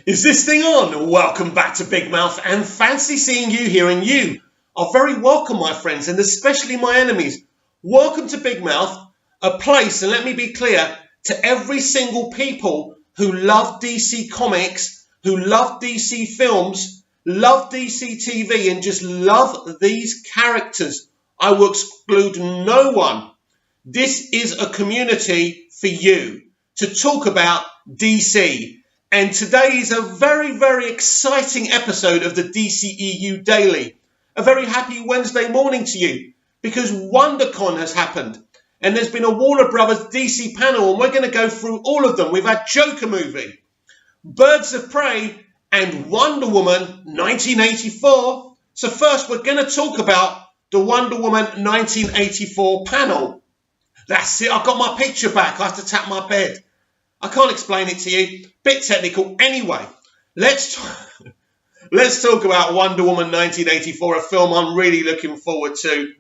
Is this thing on? Welcome back to Big Mouth, and fancy seeing you here, and you are very welcome, my friends, and especially my enemies. Welcome to Big Mouth, a place, and let me be clear, to every single people who love DC Comics, who love DC films, love DC TV, and just love these characters. I will exclude no one. This is a community for you to talk about DC. And today is a very, very exciting episode of the dceu Daily. A very happy Wednesday morning to you, because WonderCon has happened. And there's been a Warner Brothers DC panel, and we're going to go through all of them. We've had Joker movie, Birds of Prey, and Wonder Woman 1984. So first, we're going to talk about the Wonder Woman 1984 panel. That's it. I've got my picture back. I have to tap my bed. I can't explain it to you. Bit technical. Anyway, let's talk about Wonder Woman 1984, a film I'm really looking forward to.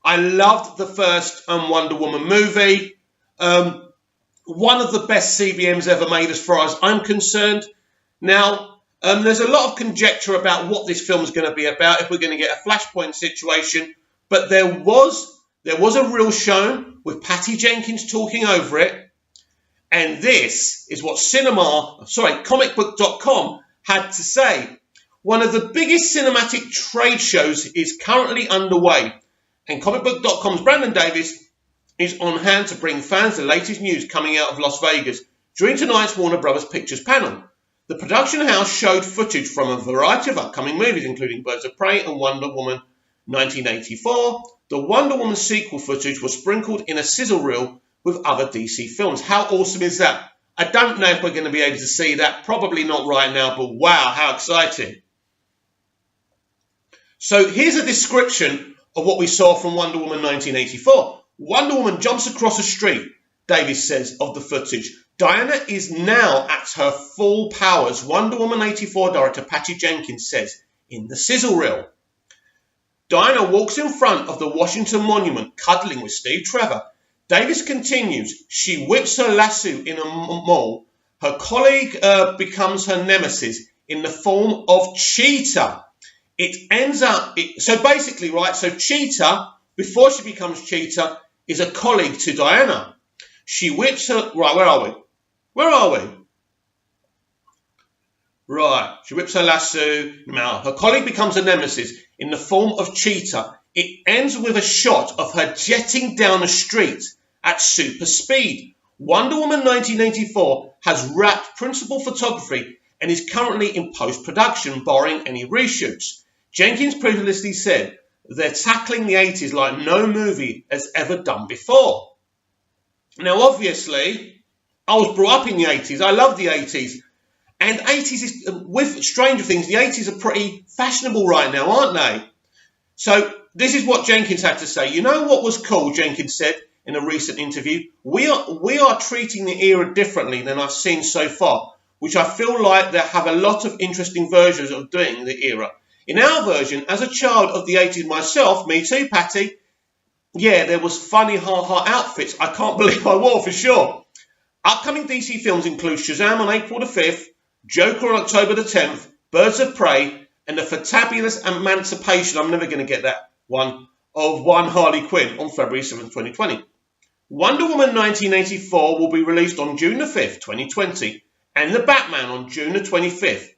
I loved the first Wonder Woman movie. One of the best CBMs ever made as far as I'm concerned. Now, there's a lot of conjecture about what this film is going to be about, if we're going to get a Flashpoint situation. But there was a reel shown with Patty Jenkins talking over it. And this is what comicbook.com had to say. One of the biggest cinematic trade shows is currently underway, and comicbook.com's Brandon Davis is on hand to bring fans the latest news coming out of Las Vegas during tonight's Warner Brothers Pictures panel. The production house showed footage from a variety of upcoming movies, including Birds of Prey and Wonder Woman 1984. The Wonder Woman sequel footage was sprinkled in a sizzle reel with other DC films. How awesome is that? I don't know if we're going to be able to see that. Probably not right now, but wow, how exciting. So here's a description of what we saw from Wonder Woman 1984. Wonder Woman jumps across a street, Davis says, of the footage. Diana is now at her full powers, Wonder Woman 84 director Patty Jenkins says in the sizzle reel. Diana walks in front of the Washington Monument, cuddling with Steve Trevor. Davis continues, she whips her lasso in a mall. Her colleague becomes her nemesis in the form of Cheetah. It ends up, so basically, right, so Cheetah, before she becomes Cheetah, is a colleague to Diana. She whips her, right, where are we? Right, she whips her lasso. Now, her colleague becomes a nemesis in the form of Cheetah. It ends with a shot of her jetting down a street at super speed. Wonder Woman 1984 has wrapped principal photography and is currently in post-production, barring any reshoots. Jenkins previously said they're tackling the 80s like no movie has ever done before. Now, obviously, I was brought up in the 80s. I love the 80s. And 80s is, with Stranger Things, the 80s are pretty fashionable right now, aren't they? So this is what Jenkins had to say. You know what was cool, Jenkins said in a recent interview? We are treating the era differently than I've seen so far, which I feel like they have a lot of interesting versions of doing the era. In our version, as a child of the 80s myself, me too, Patty, yeah, there was funny ha-ha outfits I can't believe I wore for sure. Upcoming DC films include Shazam on April the 5th, Joker on October the 10th, Birds of Prey, and the fantabulous emancipation, I'm never going to get that one, of one Harley Quinn on February 7th, 2020. Wonder Woman 1984 will be released on June the 5th, 2020, and The Batman on June the 25th,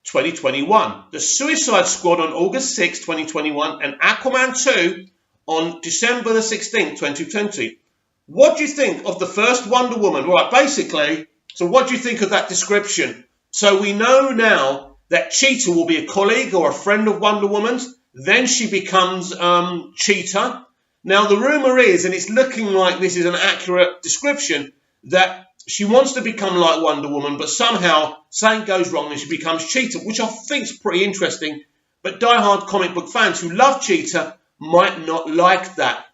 2021. The Suicide Squad on August 6th, 2021, and Aquaman 2 on December the 16th, 2020. What do you think of the first Wonder Woman? Right, basically, so what do you think of that description? So we know now that Cheetah will be a colleague or a friend of Wonder Woman's. Then she becomes Cheetah. Now the rumour is, and it's looking like this is an accurate description, that she wants to become like Wonder Woman, but somehow something goes wrong and she becomes Cheetah, which I think is pretty interesting. But diehard comic book fans who love Cheetah might not like that.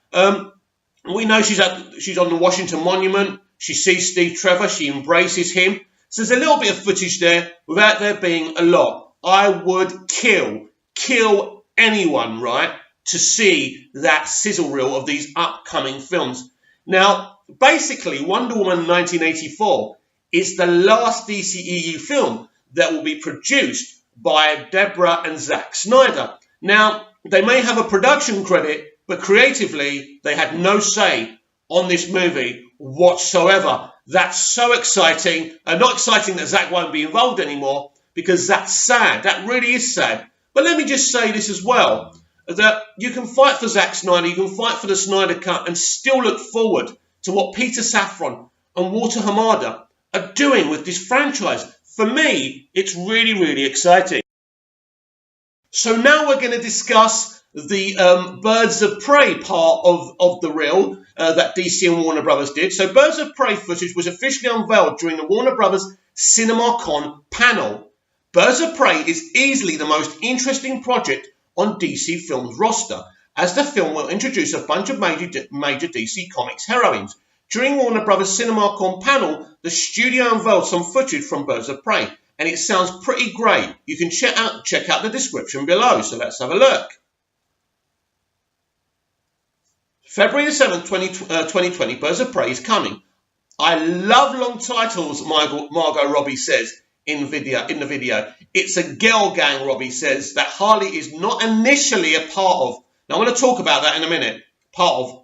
We know she's on the Washington Monument. She sees Steve Trevor. She embraces him. So there's a little bit of footage there without there being a lot. I would kill anyone, right, to see that sizzle reel of these upcoming films. Now, basically, Wonder Woman 1984 is the last DCEU film that will be produced by Deborah and Zack Snyder. Now, they may have a production credit, but creatively, they had no say on this movie whatsoever. That's so exciting. Not exciting that Zack won't be involved anymore, because that's sad. That really is sad. But let me just say this as well, that you can fight for Zack Snyder, you can fight for the Snyder Cut, and still look forward to what Peter Safran and Walter Hamada are doing with this franchise. For me, it's really, really exciting. So now we're going to discuss the Birds of Prey part of the reel that DC and Warner Brothers did. So Birds of Prey footage was officially unveiled during the Warner Brothers CinemaCon panel. Birds of Prey is easily the most interesting project on DC Films' roster, as the film will introduce a bunch of major DC Comics heroines. During Warner Brothers CinemaCon panel, the studio unveiled some footage from Birds of Prey, and it sounds pretty great. You can check out the description below, so let's have a look. February the 7th, 2020, Birds of Prey is coming. I love long titles, Margot Robbie says in the video. It's a girl gang, Robbie says, that Harley is not initially a part of. Now, I'm going to talk about that in a minute. Part of.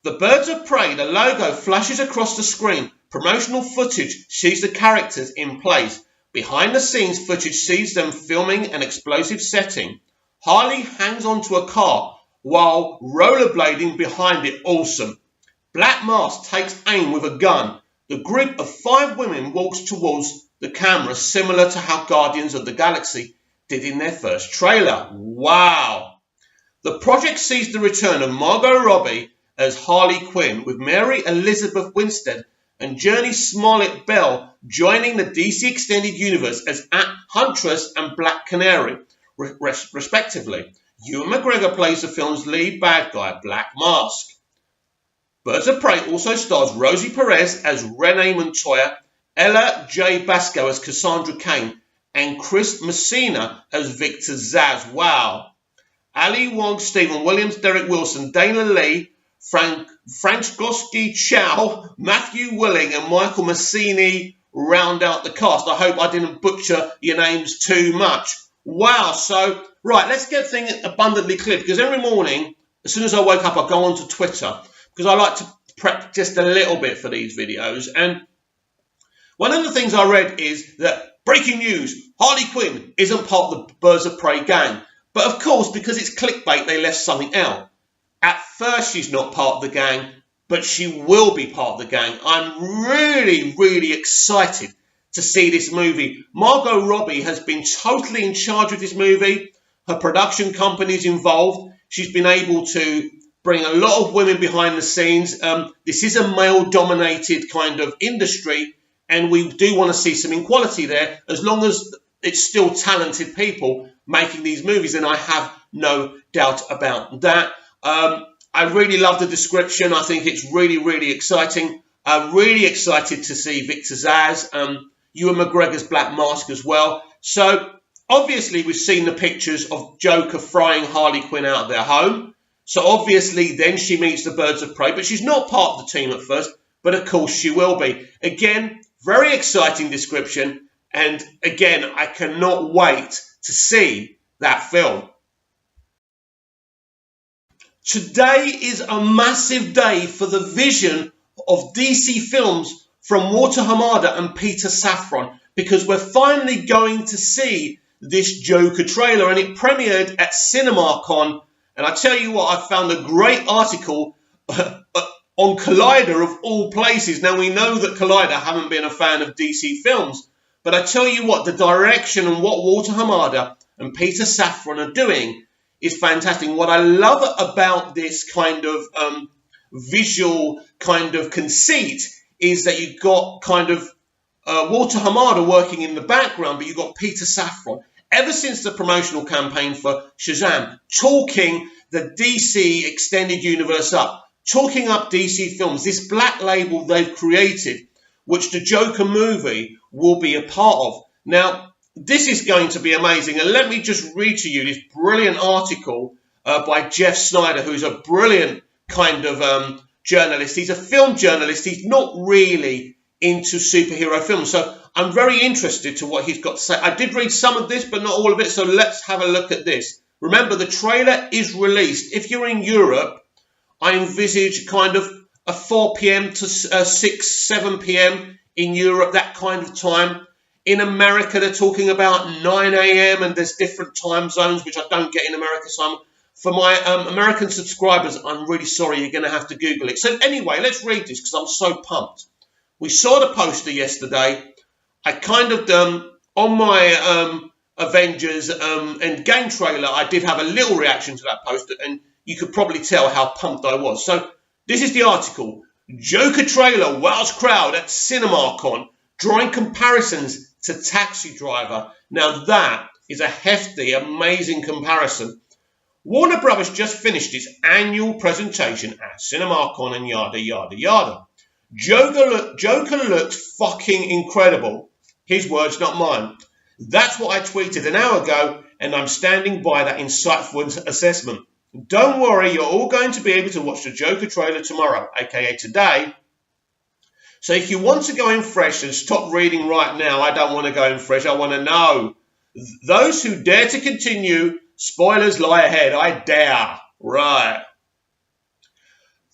The Birds of Prey, the logo flashes across the screen. Promotional footage sees the characters in place. Behind the scenes footage sees them filming an explosive setting. Harley hangs onto a car while rollerblading behind it. Awesome. Black Mask takes aim with a gun. The group of 5 women walks towards the camera, similar to how Guardians of the Galaxy did in their first trailer. Wow. The project sees the return of Margot Robbie as Harley Quinn, with Mary Elizabeth Winstead and Journey Smollett-Bell joining the DC Extended Universe as Huntress and Black Canary, respectively. Ewan McGregor plays the film's lead bad guy, Black Mask. Birds of Prey also stars Rosie Perez as Renee Montoya, Ella J. Basco as Cassandra Cain, and Chris Messina as Victor Zsasz. Wow. Ali Wong, Stephen Williams, Derek Wilson, Dana Lee, Francesco Chow, Matthew Willing, and Michael Massini round out the cast. I hope I didn't butcher your names too much. Wow. So, right, let's get things abundantly clear, because every morning, as soon as I wake up, I go onto Twitter, because I like to prep just a little bit for these videos. And one of the things I read is that, breaking news, Harley Quinn isn't part of the Birds of Prey gang. But of course, because it's clickbait, they left something out. At first, she's not part of the gang, but she will be part of the gang. I'm really, really excited to see this movie. Margot Robbie has been totally in charge of this movie. Her production company's involved. She's been able to bring a lot of women behind the scenes. This is a male-dominated kind of industry, and we do want to see some equality there, as long as it's still talented people making these movies, and I have no doubt about that. I really love the description. I think it's really, really exciting. I'm really excited to see Victor Zsasz, Ewan McGregor's Black Mask as well. So, obviously, we've seen the pictures of Joker frying Harley Quinn out of their home. So, obviously, then she meets the Birds of Prey, but she's not part of the team at first, but of course she will be. Again, very exciting description, and again, I cannot wait to see that film. Today is a massive day for the vision of DC Films from Walter Hamada and Peter Safran, because we're finally going to see this Joker trailer, and it premiered at CinemaCon. And I tell you what, I found a great article on Collider of all places. Now, we know that Collider haven't been a fan of DC Films, but I tell you what, the direction and what Walter Hamada and Peter Safran are doing is fantastic. What I love about this kind of visual kind of conceit is that you've got kind of Walter Hamada working in the background, but you've got Peter Safran, ever since the promotional campaign for Shazam, talking the DC Extended Universe up, talking up DC Films, this black label they've created, which the Joker movie will be a part of. Now, this is going to be amazing. And let me just read to you this brilliant article by Jeff Snyder, who's a brilliant kind of journalist. He's a film journalist. He's not really into superhero films. So I'm very interested to what he's got to say. I did read some of this, but not all of it. So let's have a look at this. Remember, the trailer is released. If you're in Europe, I envisage kind of a 4 p.m. to 6, 7 p.m. in Europe, that kind of time. In America, they're talking about 9 a.m. and there's different time zones, which I don't get in America. So for my American subscribers, I'm really sorry. You're going to have to Google it. So anyway, let's read this because I'm so pumped. We saw the poster yesterday. I kind of, on my Avengers Endgame trailer, I did have a little reaction to that poster, and you could probably tell how pumped I was. So this is the article. Joker trailer wows crowd at CinemaCon, drawing comparisons to Taxi Driver. Now that is a hefty, amazing comparison. Warner Brothers just finished its annual presentation at CinemaCon and yada, yada, yada. Joker looks fucking incredible. His words, not mine. That's what I tweeted an hour ago, and I'm standing by that insightful assessment. Don't worry, you're all going to be able to watch the Joker trailer tomorrow, aka today. So if you want to go in fresh and stop reading right now, I don't want to go in fresh, I want to know. Those who dare to continue, spoilers lie ahead, I dare. Right.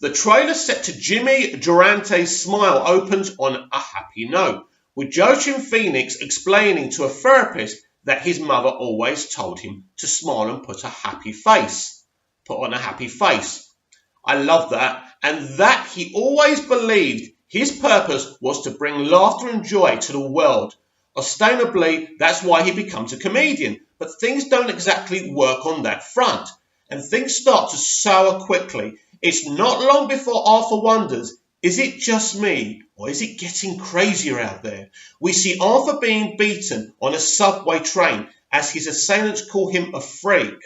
The trailer set to Jimmy Durante's smile opens on a happy note, with Joaquin Phoenix explaining to a therapist that his mother always told him to smile and put on a happy face. I love that. And that he always believed his purpose was to bring laughter and joy to the world. Ostensibly, that's why he becomes a comedian. But things don't exactly work on that front. And things start to sour quickly. It's not long before Arthur wonders, is it just me, or is it getting crazier out there? We see Arthur being beaten on a subway train as his assailants call him a freak.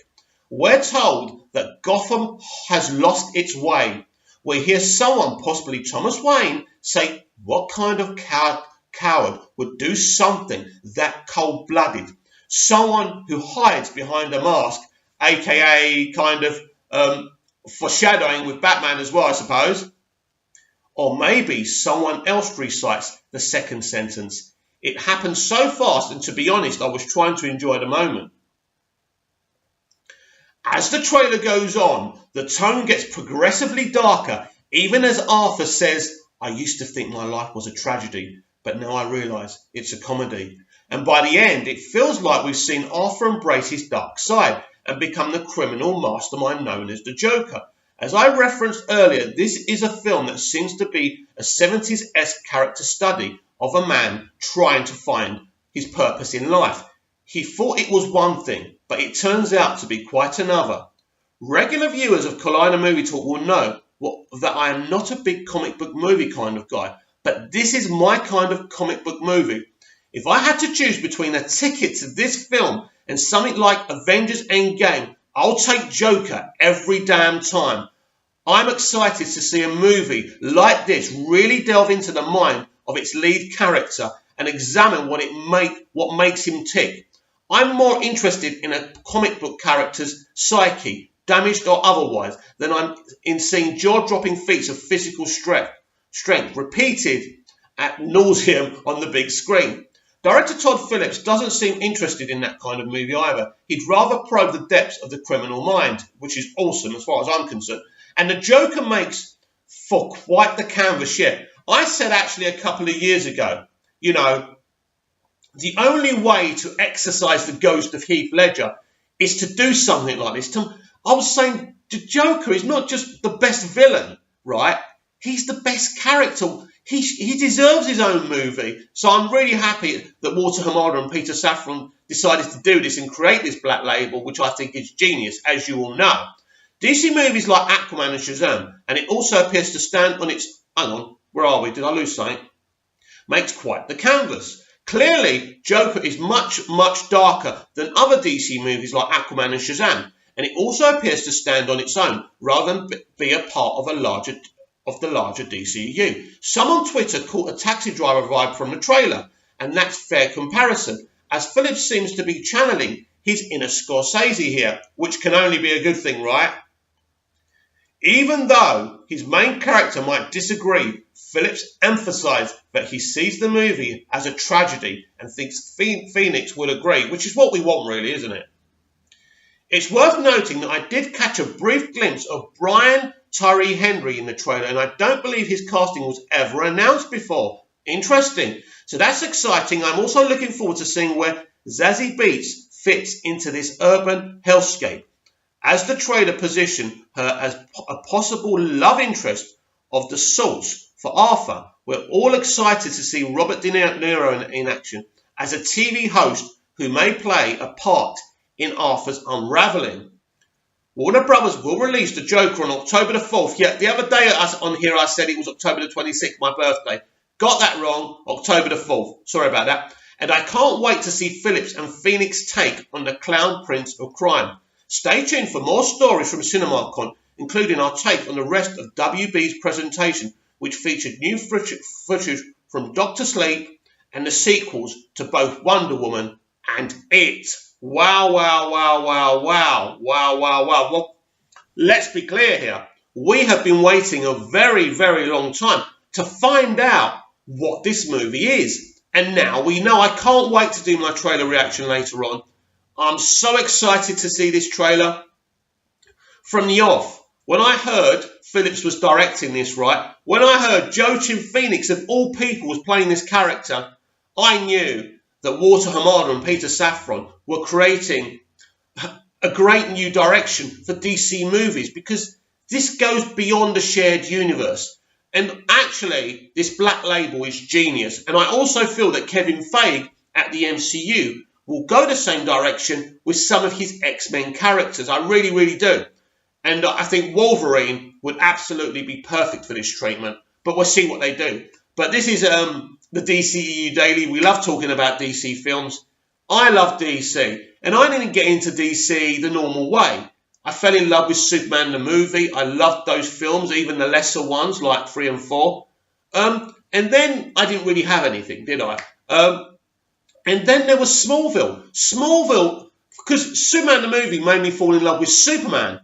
We're told that Gotham has lost its way. We hear someone, possibly Thomas Wayne, say, what kind of coward would do something that cold-blooded? Someone who hides behind a mask, aka kind of foreshadowing with Batman as well, I suppose. Or maybe someone else recites the second sentence. It happened so fast, and to be honest, I was trying to enjoy the moment. As the trailer goes on, the tone gets progressively darker, even as Arthur says, I used to think my life was a tragedy, but now I realise it's a comedy. And by the end, it feels like we've seen Arthur embrace his dark side and become the criminal mastermind known as the Joker. As I referenced earlier, this is a film that seems to be a 70s-esque character study of a man trying to find his purpose in life. He thought it was one thing, but it turns out to be quite another. Regular viewers of Collider Movie Talk will know that I am not a big comic book movie kind of guy, but this is my kind of comic book movie. If I had to choose between a ticket to this film and something like Avengers Endgame, I'll take Joker every damn time. I'm excited to see a movie like this really delve into the mind of its lead character and examine what makes him tick. I'm more interested in a comic book character's psyche, damaged or otherwise, than I'm in seeing jaw-dropping feats of physical strength repeated ad nauseum on the big screen. Director Todd Phillips doesn't seem interested in that kind of movie either. He'd rather probe the depths of the criminal mind, which is awesome as far as I'm concerned. And the Joker makes for quite the canvas yet. I said actually a couple of years ago, you know, the only way to exorcise the ghost of Heath Ledger is to do something like this. I was saying the Joker is not just the best villain, right? He's the best character. He deserves his own movie. So I'm really happy that Walter Hamada and Peter Safran decided to do this and create this black label, which I think is genius, as you all know. DC movies like Aquaman and Shazam, and it also appears to stand on its... Hang on, where are we? Did I lose something? Makes quite the canvas. Clearly, Joker is much, much darker than other DC movies like Aquaman and Shazam, and it also appears to stand on its own, rather than be a part of the larger DCEU. Some on Twitter caught a Taxi Driver vibe from the trailer, and that's fair comparison, as Phillips seems to be channeling his inner Scorsese here, which can only be a good thing, right? Even though his main character might disagree, Phillips emphasised that he sees the movie as a tragedy and thinks Phoenix would agree, which is what we want really, isn't it? It's worth noting that I did catch a brief glimpse of Brian Tyree Henry in the trailer, and I don't believe his casting was ever announced before. Interesting. So that's exciting. I'm also looking forward to seeing where Zazie Beetz fits into this urban hellscape. As the trailer positioned her as a possible love interest of the sorts for Arthur, we're all excited to see Robert De Niro in action as a TV host who may play a part in Arthur's unravelling. Warner Brothers will release The Joker on October the 4th. Yeah, the other day on here I said it was October the 26th, my birthday. Got that wrong, October the 4th. Sorry about that. And I can't wait to see Phillips and Phoenix take on the Clown Prince of Crime. Stay tuned for more stories from CinemaCon, including our take on the rest of WB's presentation, which featured new footage from Dr. Sleep and the sequels to both Wonder Woman and It. Wow, wow, wow, wow, wow, wow, wow, wow. Well, let's be clear here. We have been waiting a very, very long time to find out what this movie is. And now we know. I can't wait to do my trailer reaction later on. I'm so excited to see this trailer. From the off, when I heard Phillips was directing this, right, when I heard Joaquin Phoenix, of all people, was playing this character, I knew that Walter Hamada and Peter Safran were creating a great new direction for DC movies, because this goes beyond the shared universe. And actually, this black label is genius. And I also feel that Kevin Feige at the MCU will go the same direction with some of his X-Men characters. I really, really do. And I think Wolverine would absolutely be perfect for this treatment. But we'll see what they do. But this is the DCEU Daily. We love talking about DC films. I love DC. And I didn't get into DC the normal way. I fell in love with Superman the movie. I loved those films, even the lesser ones like 3 and 4. And then I didn't really have anything, did I? And then there was Smallville. Smallville, because Superman the movie made me fall in love with Superman.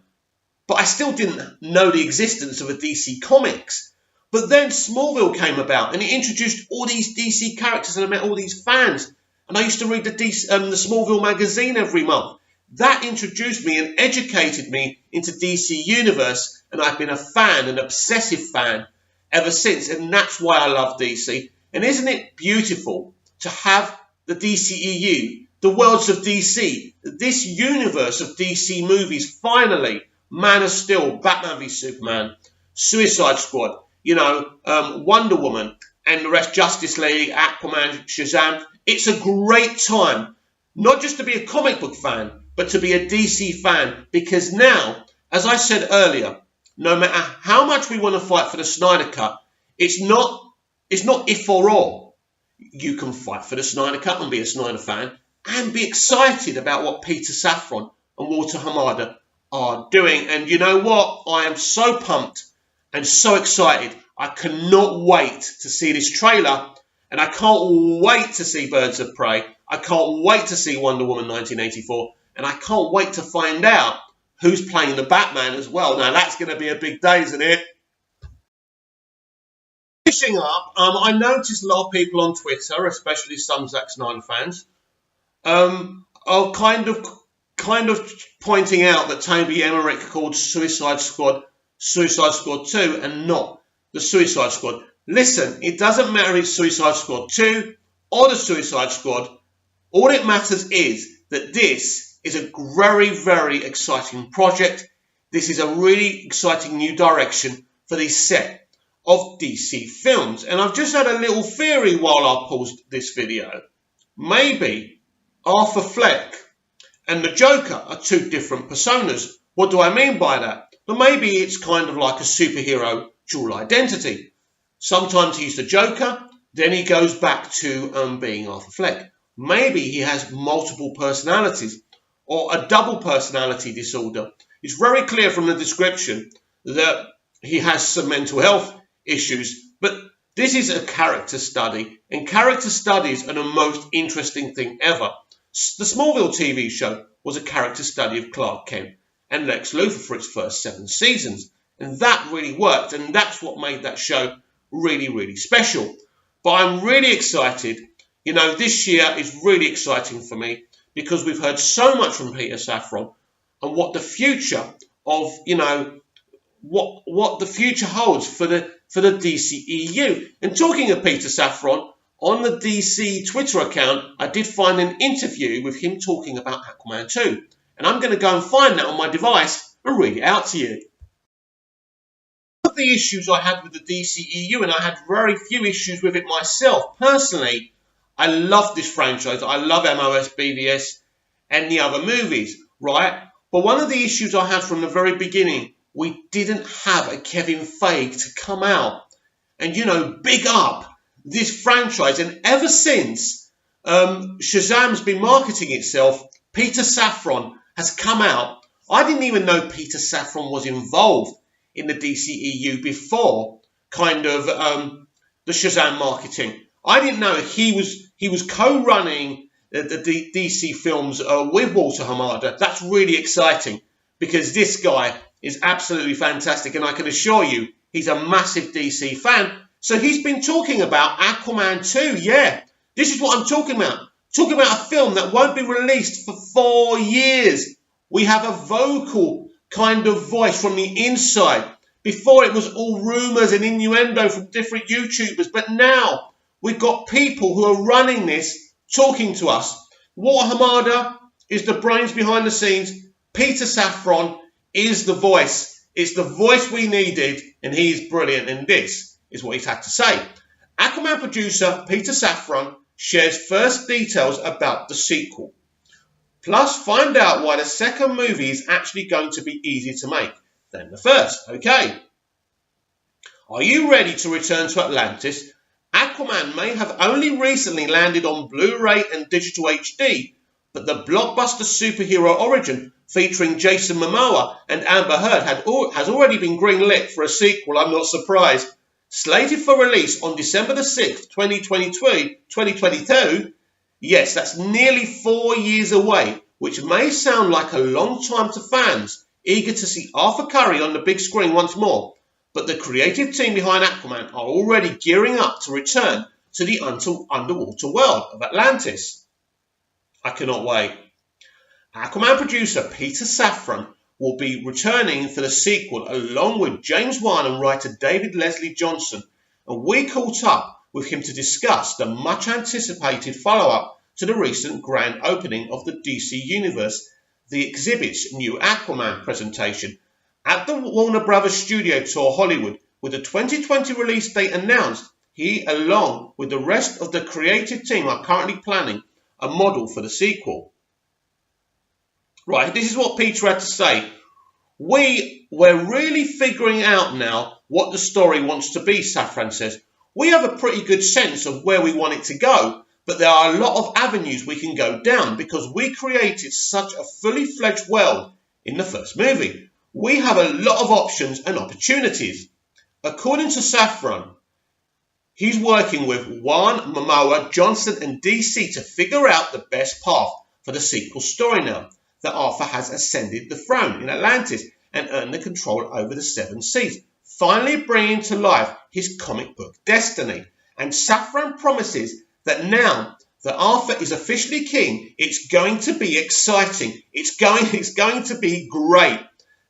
But I still didn't know the existence of a DC Comics. But then Smallville came about and it introduced all these DC characters and I met all these fans. And I used to read the Smallville magazine every month. That introduced me and educated me into DC Universe, and I've been a fan, an obsessive fan, ever since. And that's why I love DC. And isn't it beautiful to have the DCEU, the worlds of DC, this universe of DC movies, finally, Man of Steel, Batman v Superman, Suicide Squad, Wonder Woman, and the rest, Justice League, Aquaman, Shazam. It's a great time, not just to be a comic book fan, but to be a DC fan, because now, as I said earlier, no matter how much we want to fight for the Snyder Cut, it's not if or or. You can fight for the Snyder Cut and be a Snyder fan and be excited about what Peter Safran and Walter Hamada are doing. And you know what? I am so pumped and so excited. I cannot wait to see this trailer, and I can't wait to see Birds of Prey. I can't wait to see Wonder Woman 1984. And I can't wait to find out who's playing the Batman as well. Now, that's going to be a big day, isn't it? Finishing up, I noticed a lot of people on Twitter, especially some Zack Snyder fans, are kind of pointing out that Toby Emmerich called Suicide Squad 2 and not the Suicide Squad. Listen, it doesn't matter if it's Suicide Squad 2 or the Suicide Squad. All it matters is that this is a very, very exciting project. This is a really exciting new direction for the set of DC films. And I've just had a little theory while I paused this video. Maybe Arthur Fleck and the Joker are two different personas. What do I mean by that? Well, maybe it's kind of like a superhero dual identity. Sometimes he's the Joker, then he goes back to being Arthur Fleck. Maybe he has multiple personalities, or a double personality disorder. It's very clear from the description that he has some mental health issues, but this is a character study, and character studies are the most interesting thing ever. The Smallville TV show was a character study of Clark Kent and Lex Luthor for its first 7 seasons, and that really worked, and that's what made that show really, really special. But I'm really excited. You know, this year is really exciting for me because we've heard so much from Peter Safran and what the future of, you know, what the future holds for the DCEU. And talking of Peter Safran, on the DC Twitter account, I did find an interview with him talking about Aquaman 2. And I'm going to go and find that on my device and read it out to you. One of the issues I had with the DCEU, and I had very few issues with it myself, personally, I love this franchise. I love MOS, BVS, and the other movies, right? But one of the issues I had from the very beginning, we didn't have a Kevin Feige to come out and, you know, big up this franchise. And ever since Shazam's been marketing itself, Peter Safran has come out. I didn't even know Peter Safran was involved in the DCEU before kind of the Shazam marketing. I didn't know he was co-running the DC films with Walter Hamada. That's really exciting because this guy is absolutely fantastic, and I can assure you he's a massive DC fan. So he's been talking about Aquaman 2. Yeah, this is what I'm talking about. Talking about a film that won't be released for 4 years. We have a vocal kind of voice from the inside. Before it was all rumours and innuendo from different YouTubers, but now we've got people who are running this talking to us. Walter Hamada is the brains behind the scenes. Peter Safran is the voice. It's the voice we needed, and he's brilliant. And this is what he's had to say. Aquaman producer Peter Safran shares first details about the sequel. Plus, find out why the second movie is actually going to be easier to make than the first. Okay. Are you ready to return to Atlantis? Aquaman may have only recently landed on Blu-ray and digital HD, but the blockbuster superhero origin featuring Jason Momoa and Amber Heard has already been greenlit for a sequel. I'm not surprised. Slated for release on December the 6th, 2022. Yes, that's nearly 4 years away, which may sound like a long time to fans eager to see Arthur Curry on the big screen once more. But the creative team behind Aquaman are already gearing up to return to the underwater world of Atlantis. I cannot wait. Aquaman producer Peter Safran will be returning for the sequel along with James Wan and writer David Leslie Johnson, and we caught up with him to discuss the much anticipated follow-up to the recent grand opening of the DC Universe, the exhibit's new Aquaman presentation at the Warner Brothers Studio Tour Hollywood. With the 2020 release date announced, he, along with the rest of the creative team, are currently planning a model for the sequel. Right, this is what Peter had to say. We're really figuring out now what the story wants to be, Safran says. We have a pretty good sense of where we want it to go, but there are a lot of avenues we can go down because we created such a fully fledged world in the first movie. We have a lot of options and opportunities. According to Safran, he's working with Wan, Momoa, Johnson and DC to figure out the best path for the sequel story now that Arthur has ascended the throne in Atlantis and earned the control over the 7 seas, finally bringing to life his comic book destiny. And Safran promises that now that Arthur is officially king, it's going to be exciting. It's going to be great.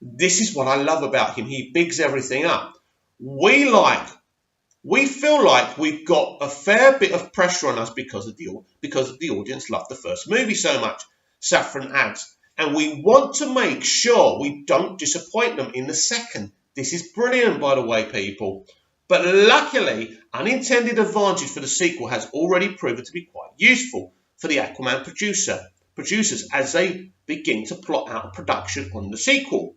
This is what I love about him. He bigs everything up. We feel like we've got a fair bit of pressure on us because the audience loved the first movie so much, Safran adds. And we want to make sure we don't disappoint them in the second. This is brilliant, by the way, people. But luckily, unintended advantage for the sequel has already proven to be quite useful for the Aquaman producers as they begin to plot out production on the sequel.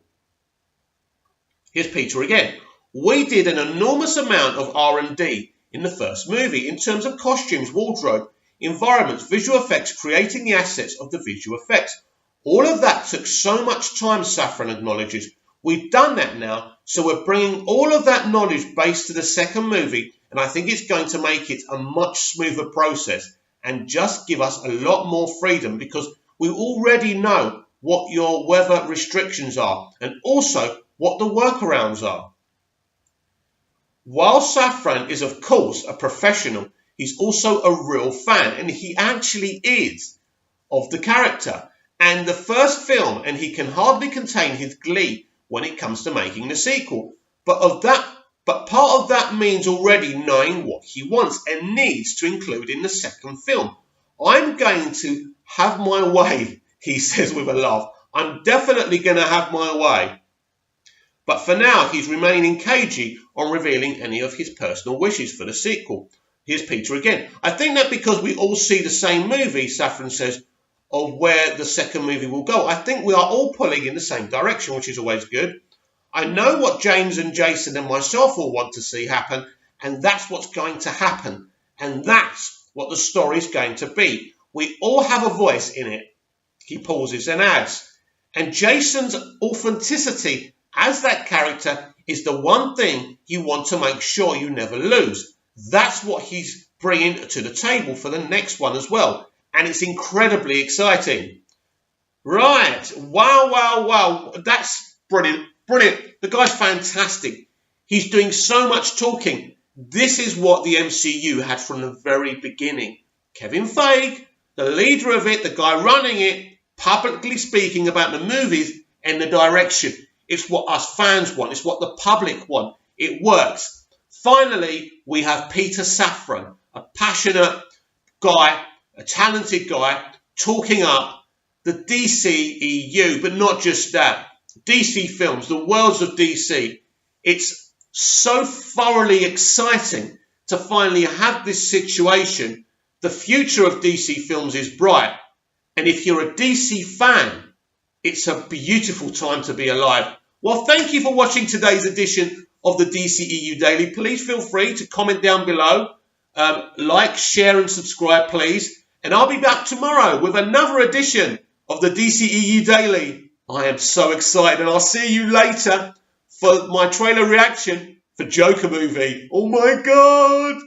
Here's Peter again. We did an enormous amount of R&D in the first movie in terms of costumes, wardrobe, environments, visual effects, creating the assets of the visual effects. All of that took so much time, Safran acknowledges. We've done that now, so we're bringing all of that knowledge base to the second movie, and I think it's going to make it a much smoother process and just give us a lot more freedom because we already know what your weather restrictions are and also what the workarounds are. While Safran is of course a professional, he's also a real fan, and he actually is, of the character and the first film, and he can hardly contain his glee when it comes to making the sequel. But part of that means already knowing what he wants and needs to include in the second film. I'm going to have my way, he says with a laugh. I'm definitely going to have my way. But for now, he's remaining cagey on revealing any of his personal wishes for the sequel. Here's Peter again. I think that because we all see the same movie, Safran says, of where the second movie will go. I think we are all pulling in the same direction, which is always good. I know what James and Jason and myself all want to see happen, and that's what's going to happen. And that's what the story's going to be. We all have a voice in it. He pauses and adds, and Jason's authenticity as that character is the one thing you want to make sure you never lose. That's what he's bringing to the table for the next one as well. And it's incredibly exciting. Right. Wow. That's brilliant. The guy's fantastic. He's doing so much talking. This is what the MCU had from the very beginning. Kevin Feige, the leader of it, the guy running it, publicly speaking about the movies and the direction. It's what us fans want. It's what the public want. It works. Finally, we have Peter Safran, a passionate guy, a talented guy, talking up the DCEU, but not just that. DC films, the worlds of DC. It's so thoroughly exciting to finally have this situation. The future of DC films is bright. And if you're a DC fan, it's a beautiful time to be alive. Well, thank you for watching today's edition of the DCEU Daily. Please feel free to comment down below. Like, share and subscribe, please. And I'll be back tomorrow with another edition of the DCEU Daily. I am so excited, and I'll see you later for my trailer reaction for Joker movie. Oh my God!